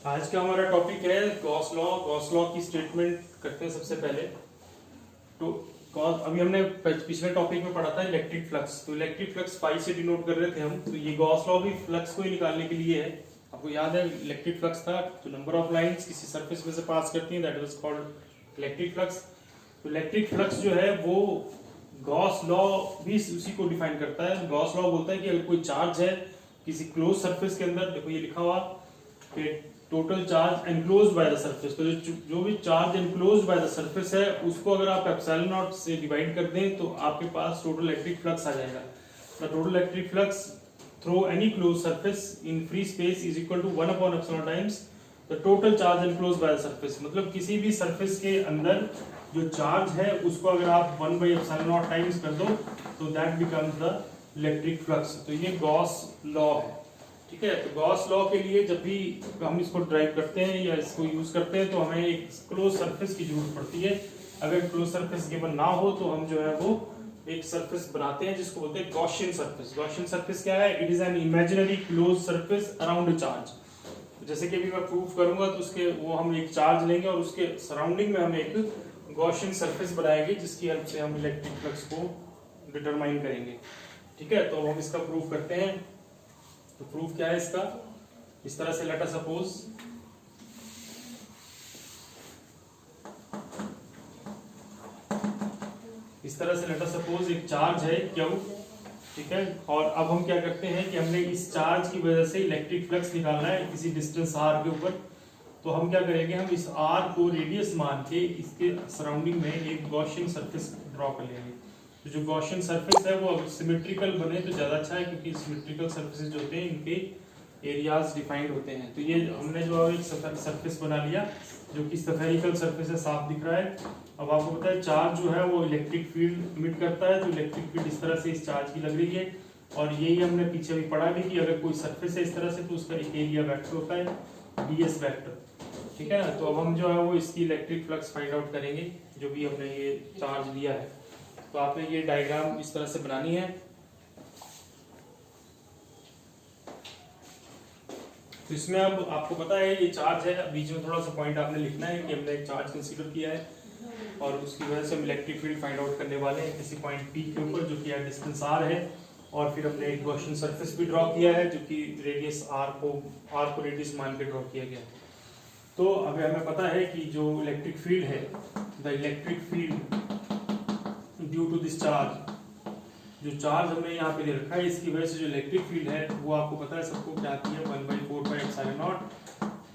आज का हमारा टॉपिक है गॉस लॉ। गॉस लॉ की स्टेटमेंट करते हैं सबसे पहले। तो अभी हमने पिछले टॉपिक में पढ़ा था इलेक्ट्रिक फ्लक्स। तो इलेक्ट्रिक फ्लक्स पाई से डिनोट कर रहे थे हम। तो ये गॉस लॉ भी फ्लक्स को ही निकालने के लिए है। आपको याद है इलेक्ट्रिक फ्लक्स था तो नंबर ऑफ लाइंस किसी सरफेस में से पास करती हैं, that was called electric flux. तो इलेक्ट्रिक फ्लक्स जो है वो गॉस लॉ भी उसी को डिफाइन करता है। गॉस लॉ बोलता है कि अगर कोई चार्ज है किसी क्लोज सरफेस के अंदर, देखो ये लिखा हुआ कि total charge enclosed by the surface, तो जो भी charge enclosed by the surface है उसको अगर आप एप्सिलॉन नॉट से डिवाइड कर दें तो आपके पास टोटल इलेक्ट्रिक फ्लक्स आ जाएगा। The total electric flux through any close surface in free space is equal to 1 upon epsilon times the total charge enclosed by the surface. मतलब किसी भी सरफेस के अंदर जो चार्ज है उसको अगर आप 1 बाई एप्सिलॉन नॉट टाइम्स कर दो तो that becomes the electric flux. तो ये गॉस लॉ है, ठीक है। तो गॉस लॉ के लिए जब भी हम इसको ड्राइव करते हैं या इसको यूज करते हैं तो हमें एक क्लोज सरफेस की जरूरत पड़ती है। अगर क्लोज सरफेस गिवन ना हो तो हम जो है वो एक सरफेस बनाते हैं जिसको बोलते हैं गॉसियन सरफेस। गॉसियन सरफेस क्या है? It is an imaginary close surface around a charge. जैसे कि अभी मैं प्रूफ करूंगा तो उसके वो हम एक चार्ज लेंगे और उसके सराउंडिंग में हम एक गॉसियन सरफेस बनाएंगे जिसकी हेल्प से हम इलेक्ट्रिक फ्लक्स को डिटरमाइन करेंगे, ठीक है। तो हम इसका प्रूफ करते हैं। तो प्रूफ क्या है इसका? इस तरह से लेट अस सपोज एक चार्ज है क्यू, ठीक है। और अब हम क्या करते हैं कि हमने इस चार्ज की वजह से इलेक्ट्रिक फ्लक्स निकालना है किसी डिस्टेंस आर के ऊपर। तो हम क्या करेंगे, हम इस आर को रेडियस मान के इसके सराउंडिंग में एक गॉसियन सरफेस ड्रॉ कर लेंगे। तो जो गॉसियन सरफेस है वो अगर सिमेट्रिकल बने तो ज्यादा अच्छा है, क्योंकि सिमेट्रिकल सरफेसेस जो होते हैं इनके एरियाज डिफाइंड होते हैं। तो ये हमने जो एक सरफेस बना लिया जो कि स्फेरिकल सरफेस है, साफ दिख रहा है। अब आपको पता है चार्ज जो है वो इलेक्ट्रिक फील्ड इमिट करता है, तो इलेक्ट्रिक फील्ड इस तरह से इस चार्ज की लग रही है। और यही हमने पीछे भी पढ़ा भी कि अगर कोई सरफेस है इस तरह से तो उसका एक एरिया वेक्टर होता है ds वेक्टर, ठीक है ना। तो अब हम जो है वो इसकी इलेक्ट्रिक फ्लक्स फाइंड आउट करेंगे जो भी हमने ये चार्ज लिया है। तो आपने ये डायग्राम इस तरह से बनानी है। तो इसमें अब आपको पता है ये चार्ज है, बीच में थोड़ा सा पॉइंट आपने लिखना है कि हमने एक चार्ज कंसीडर किया है और उसकी वजह से हम इलेक्ट्रिक फील्ड फाइंड आउट करने वाले हैं किसी पॉइंट पी के ऊपर जो कि डिस्टेंस आर है। और फिर हमने एक गॉसियन सरफेस भी ड्रॉ किया है जो कि रेडियस आर को रेडियस मान के ड्रॉ किया गया। तो अभी हमें पता है कि जो इलेक्ट्रिक फील्ड है, the electric field due to this charge, जो चार्ज हमने यहाँ पे दे रखा है इसकी वजह से जो इलेक्ट्रिक फील्ड है वो आपको पता है सबको क्या आती है 1/4πε0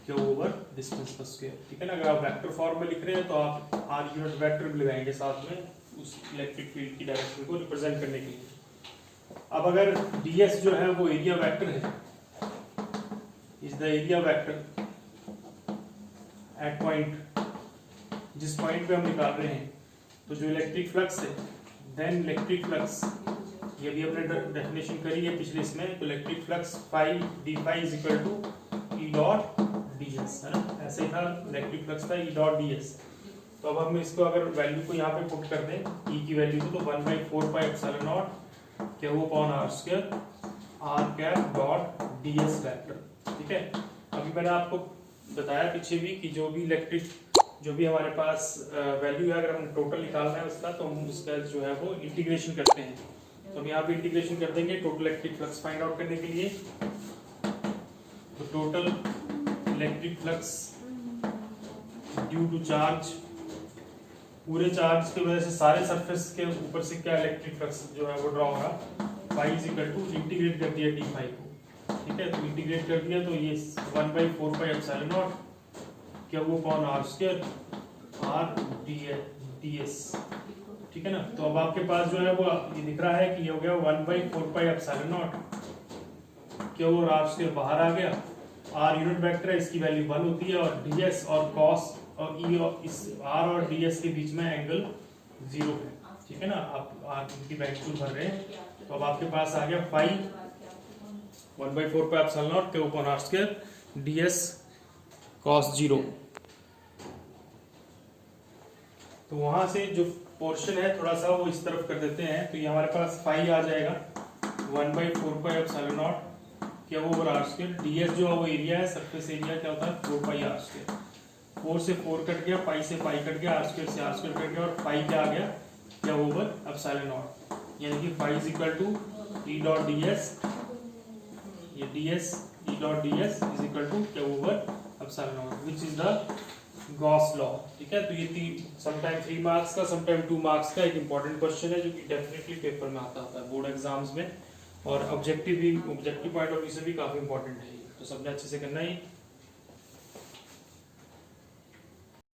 क्यू ओवर डिस्टेंस पर स्क्वायर, ठीक है ना। अगर आप वेक्टर फॉर्म में लिख रहे हैं तो आप आर यूनिट वेक्टर भी लगाएंगे साथ में उस इलेक्ट्रिक फील्ड की डायरेक्शन को रिप्रेजेंट करने के लिए। अब अगर ds जो है वो एरिया वेक्टर है, is the area vector at point, जिस पॉइंट पे हम निकाल रहे हैं, तो जो इलेक्ट्रिक फ्लक्स है देन इलेक्ट्रिक फ्लक्स, ये भी हमने डेफिनेशन करी है पिछले इसमें। तो electric flux phi D phi is equal to E dot ds, है ना। ऐसे ही था इलेक्ट्रिक फ्लक्स था ई डॉट ds। तो अब हम इसको अगर वैल्यू को यहाँ पे पुट कर दें e की वैल्यू को, तो 1/4πε0 क्या वो upon r square r cap dot ds vector, ठीक है। अभी मैंने आपको बताया पीछे भी कि जो भी हमारे पास वैल्यू है, अगर हम टोटल निकालना है उसका तो हम उसका जो है वो इंटीग्रेशन करते हैं। तो हम यहाँ पे इंटीग्रेशन कर देंगे total electric flux find out करने के लिए। तो total electric flux due to charge, पूरे चार्ज की वजह से सारे सरफेस के ऊपर से क्या इलेक्ट्रिक फ्लक्स जो है वो ड्रॉ होगा, phi is equal to integrate कर दिया डी फाई को, ठीक है। तो इंटीग्रेट कर दिया तो ये 1/4πε0 क्या वो upon r square r ds, ठीक है ना। तो अब आपके पास जो है वो ये दिख रहा है कि ये हो गया 1/4πε0 क्या वो r स्क्वायर बाहर आ गया, r यूनिट वेक्टर है इसकी वैल्यू 1 होती है और ds और cos और e और इस r और ds के बीच में एंगल 0 है, ठीक है ना। आप r की वैल्यू भर रहे हैं तो अब आपके पास आ गया फाई 1/4πε0 क्या upon r square ds cos 0। तो वहां से जो पोर्शन है थोड़ा सा वो इस तरफ कर देते हैं, तो ये हमारे पास फाई आ जाएगा 1/4πε0 क्या ओवर आर स्क्वायर। ds जो है वो एरिया है, सरफेस एरिया क्या होता है 4 पाई आर स्क्वायर। 4 से 4 कट गया, पाई से पाई कट गया, आर स्क्वायर से आर स्क्वायर कट गया और पाई क्या आ गया, क्या ओवर एप्सिलॉन नॉट, यानी कि pi is equal to E dot ds, ये ds E dot ds is equal to क्या over epsilon naught, which is the Gauss law. ठीक है, तो ये समटाइम 3 मार्क्स का समटाइम 2 मार्क्स का एक इंपॉर्टेंट क्वेश्चन है जो कि डेफिनेटली पेपर में आता है बोर्ड एग्जाम्स में, और ऑब्जेक्टिव पॉइंट ऑफ व्यू से भी काफी इंपॉर्टेंट है, तो सबने अच्छे से करना है।